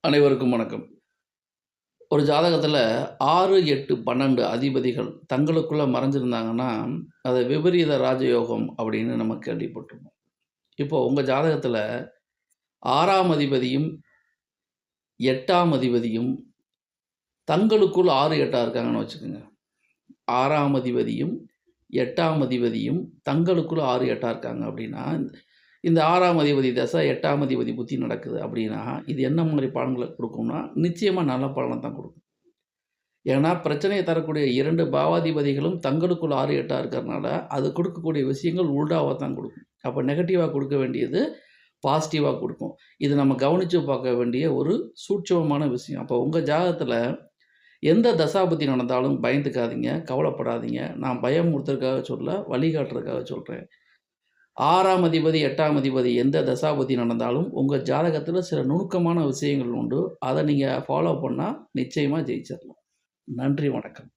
அனைவருக்கும் வணக்கம். ஒரு ஜாதகத்துல 6, 8, 12 அதிபதிகள் தங்களுக்குள்ள மறைஞ்சிருந்தாங்கன்னா, அத விபரீத ராஜயோகம் அப்படின்னு நம்ம கேள்விப்பட்டிருப்போம். இப்போ உங்க ஜாதகத்துல 6ஆம் அதிபதியும், 8ஆம் அதிபதியும் தங்களுக்குள் 6, 8ஆ இருக்காங்கன்னு வச்சுக்கங்க. 6ஆம் அதிபதியும், 8ஆம் அதிபதியும் தங்களுக்குள்ள 6, 8ஆ இருக்காங்க அப்படின்னா, இந்த 6ஆம் அதிபதி தசை 8ஆம் அதிபதி புத்தி நடக்குது அப்படின்னா, இது என்ன மாரி பலன்கள குடுக்கும்னா, நிச்சயமா நல்ல பலன தான் குடுக்கும். ஏன்னா, பிரச்சனைய தரக்கூடிய 2 பாவாதிபதிகளும் தங்களுக்குள் 6, 8ஆ இருக்கிறனால, அது குடுக்கக்கூடிய விஷயங்கள் உல்டாவா தான் குடுக்கும். அப்ப நெகட்டிவா குடுக்க வேண்டியது பாசிட்டிவா குடுக்கும். இது நம்ம கவனிச்சு பார்க்க வேண்டிய ஒரு சூட்சமமான விஷயம். அப்போ உங்க ஜாதகத்துல எந்த தசாபுத்தி நடந்தாலும் பயந்துக்காதீங்க, கவலைப்படாதீங்க. நான் பயமுறுத்துறதுக்காக சொல்லல, வழிகாட்டுறதுக்காக சொல்றேன். 6ஆம் அதிபதி, 8ஆம் அதிபதி எந்த தசாபுத்தி நடந்தாலும், உங்க ஜாதகத்துல சில நுணுக்கமான விஷயங்கள் உண்டு. அத நீங்க ஃபாலோ பண்ணா நிச்சயமா ஜெயிச்சிரலாம். நன்றி, வணக்கம்.